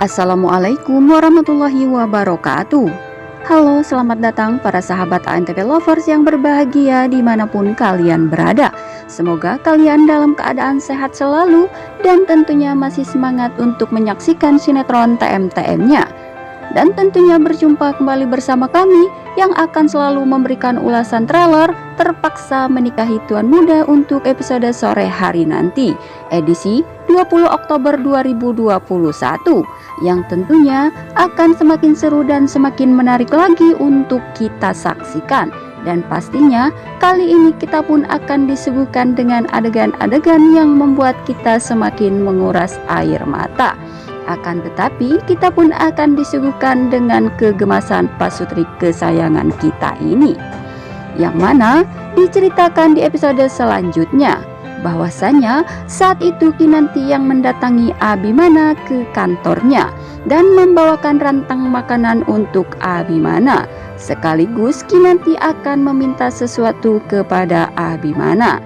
Assalamualaikum warahmatullahi wabarakatuh. Halo, selamat datang para sahabat ANTV Lovers yang berbahagia dimanapun kalian berada. Semoga kalian dalam keadaan sehat selalu dan tentunya masih semangat untuk menyaksikan sinetron TM-TM-nya. Dan tentunya berjumpa kembali bersama kami yang akan selalu memberikan ulasan trailer Terpaksa Menikahi Tuan Muda untuk episode sore hari nanti, edisi 20 Oktober 2021, yang tentunya akan semakin seru dan semakin menarik lagi untuk kita saksikan. Dan pastinya kali ini kita pun akan disuguhkan dengan adegan-adegan yang membuat kita semakin menguras air mata. Akan tetapi kita pun akan disuguhkan dengan kegemasan pasutri kesayangan kita ini, yang mana diceritakan di episode selanjutnya bahwasanya saat itu Kinanti yang mendatangi Abimana ke kantornya dan membawakan rantang makanan untuk Abimana. Sekaligus Kinanti akan meminta sesuatu kepada Abimana.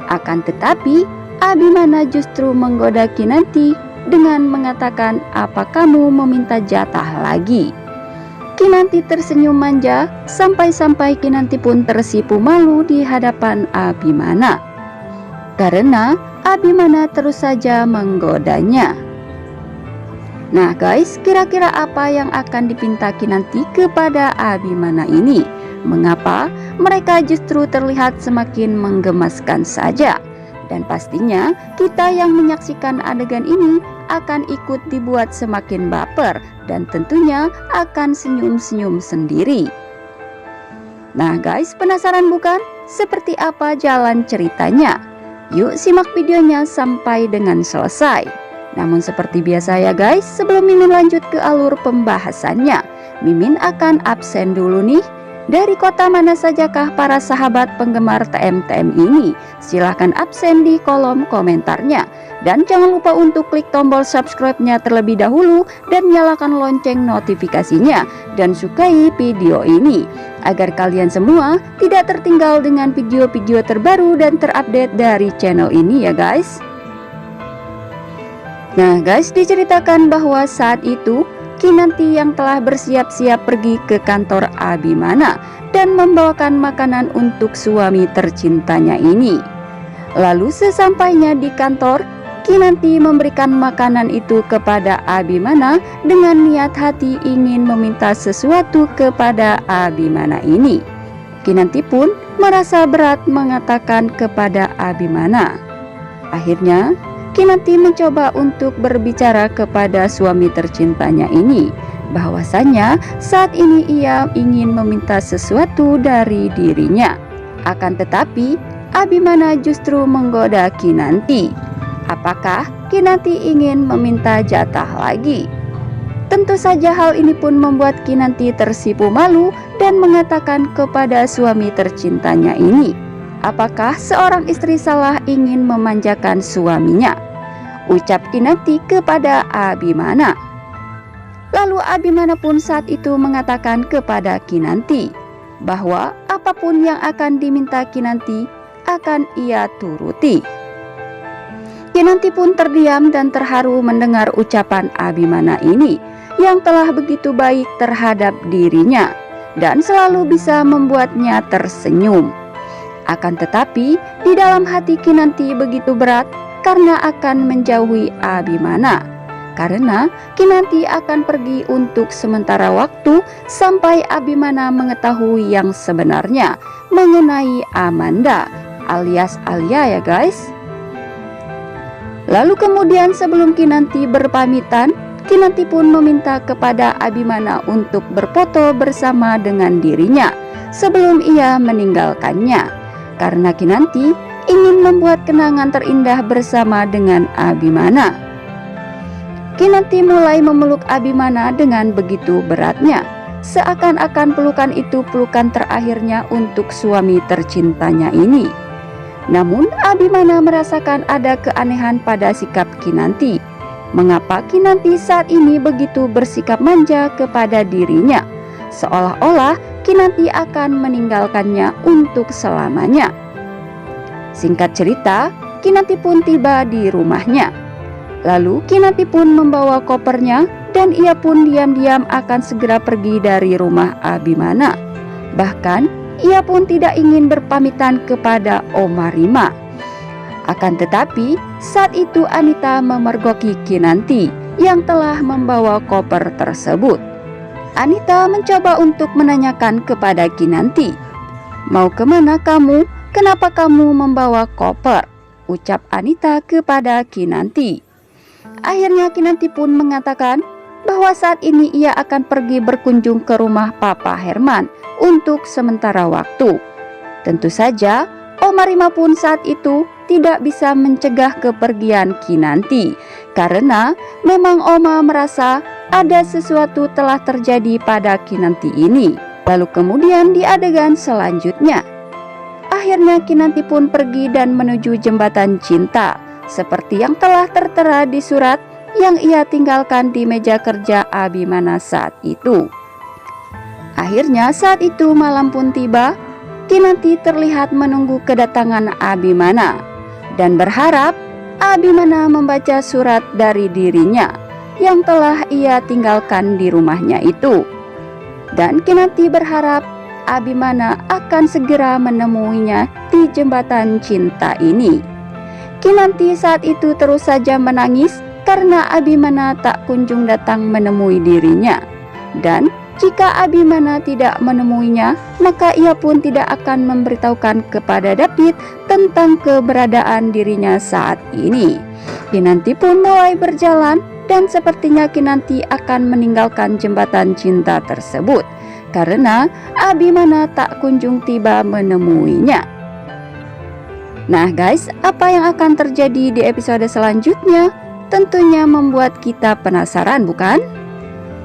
Akan tetapi Abimana justru menggoda Kinanti dengan mengatakan, "Apa kamu meminta jatah lagi?" Kinanti tersenyum manja sampai-sampai Kinanti pun tersipu malu di hadapan Abimana, karena Abimana terus saja menggodanya. Nah guys, kira-kira apa yang akan dipinta Kinanti kepada Abimana ini? Mengapa mereka justru terlihat semakin menggemaskan saja? Dan pastinya kita yang menyaksikan adegan ini akan ikut dibuat semakin baper dan tentunya akan senyum-senyum sendiri. Nah guys, penasaran bukan? Seperti apa jalan ceritanya? Yuk simak videonya sampai dengan selesai. Namun seperti biasa ya guys, sebelum Mimin lanjut ke alur pembahasannya, Mimin akan absen dulu nih. Dari kota mana sajakah para sahabat penggemar TM-TM ini? Silahkan absen di kolom komentarnya. Dan jangan lupa untuk klik tombol subscribe-nya terlebih dahulu dan nyalakan lonceng notifikasinya. Dan sukai video ini agar kalian semua tidak tertinggal dengan video-video terbaru dan terupdate dari channel ini ya guys. Nah guys, diceritakan bahwa saat itu Kinanti yang telah bersiap-siap pergi ke kantor Abimana dan membawakan makanan untuk suami tercintanya ini. Lalu sesampainya di kantor, Kinanti memberikan makanan itu kepada Abimana dengan niat hati ingin meminta sesuatu kepada Abimana ini. Kinanti pun merasa berat mengatakan kepada Abimana. Akhirnya Kinanti mencoba untuk berbicara kepada suami tercintanya ini bahwasanya saat ini ia ingin meminta sesuatu dari dirinya. Akan tetapi Abimana justru menggoda Kinanti. Apakah Kinanti ingin meminta jatah lagi? Tentu saja hal ini pun membuat Kinanti tersipu malu dan mengatakan kepada suami tercintanya ini, apakah seorang istri salah ingin memanjakan suaminya? Ucap Kinanti kepada Abimana. Lalu Abimana pun saat itu mengatakan kepada Kinanti bahwa apapun yang akan diminta Kinanti akan ia turuti. Kinanti pun terdiam dan terharu mendengar ucapan Abimana ini yang telah begitu baik terhadap dirinya dan selalu bisa membuatnya tersenyum. Akan tetapi di dalam hati Kinanti begitu berat karena akan menjauhi Abimana, karena Kinanti akan pergi untuk sementara waktu sampai Abimana mengetahui yang sebenarnya mengenai Amanda alias Alia ya guys. Lalu kemudian sebelum Kinanti berpamitan, Kinanti pun meminta kepada Abimana untuk berfoto bersama dengan dirinya sebelum ia meninggalkannya, karena Kinanti ingin membuat kenangan terindah bersama dengan Abimana. Kinanti mulai memeluk Abimana dengan begitu beratnya, seakan-akan pelukan itu pelukan terakhirnya untuk suami tercintanya ini. Namun Abimana merasakan ada keanehan pada sikap Kinanti. Mengapa Kinanti saat ini begitu bersikap manja kepada dirinya, seolah-olah Kinanti akan meninggalkannya untuk selamanya. Singkat cerita, Kinanti pun tiba di rumahnya. Lalu Kinanti pun membawa kopernya dan ia pun diam-diam akan segera pergi dari rumah Abimana. Bahkan ia pun tidak ingin berpamitan kepada Oma Rima. Akan tetapi saat itu Anita memergoki Kinanti yang telah membawa koper tersebut. Anita mencoba untuk menanyakan kepada Kinanti, "Mau kemana kamu? Kenapa kamu membawa koper?" ucap Anita kepada Kinanti. Akhirnya Kinanti pun mengatakan bahwa saat ini ia akan pergi berkunjung ke rumah Papa Herman untuk sementara waktu. Tentu saja Oma Rima pun saat itu tidak bisa mencegah kepergian Kinanti karena memang Oma merasa ada sesuatu telah terjadi pada Kinanti ini. Lalu kemudian di adegan selanjutnya, akhirnya Kinanti pun pergi dan menuju jembatan cinta seperti yang telah tertera di surat yang ia tinggalkan di meja kerja Abimana saat itu. Akhirnya saat itu malam pun tiba. Kinanti terlihat menunggu kedatangan Abimana dan berharap Abimana membaca surat dari dirinya yang telah ia tinggalkan di rumahnya itu. Dan Kinanti berharap Abimana akan segera menemuinya di jembatan cinta ini. Kinanti saat itu terus saja menangis karena Abimana tak kunjung datang menemui dirinya. Dan jika Abimana tidak menemuinya, maka ia pun tidak akan memberitahukan kepada David tentang keberadaan dirinya saat ini. Kinanti pun mulai berjalan dan sepertinya Kinanti akan meninggalkan jembatan cinta tersebut karena Abimana tak kunjung tiba menemuinya. Nah guys, apa yang akan terjadi di episode selanjutnya? Tentunya membuat kita penasaran, bukan?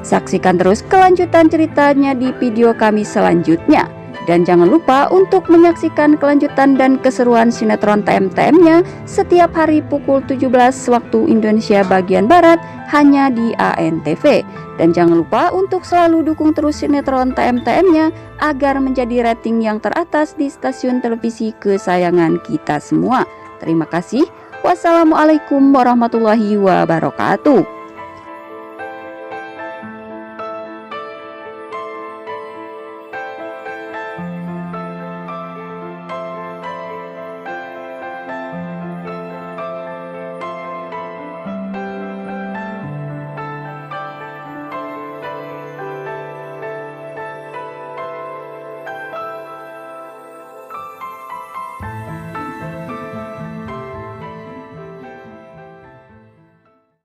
Saksikan terus kelanjutan ceritanya di video kami selanjutnya. Dan jangan lupa untuk menyaksikan kelanjutan dan keseruan sinetron TM-TM-nya setiap hari pukul 17 waktu Indonesia bagian Barat hanya di ANTV. Dan jangan lupa untuk selalu dukung terus sinetron TM-TM-nya agar menjadi rating yang teratas di stasiun televisi kesayangan kita semua. Terima kasih. Wassalamualaikum warahmatullahi wabarakatuh.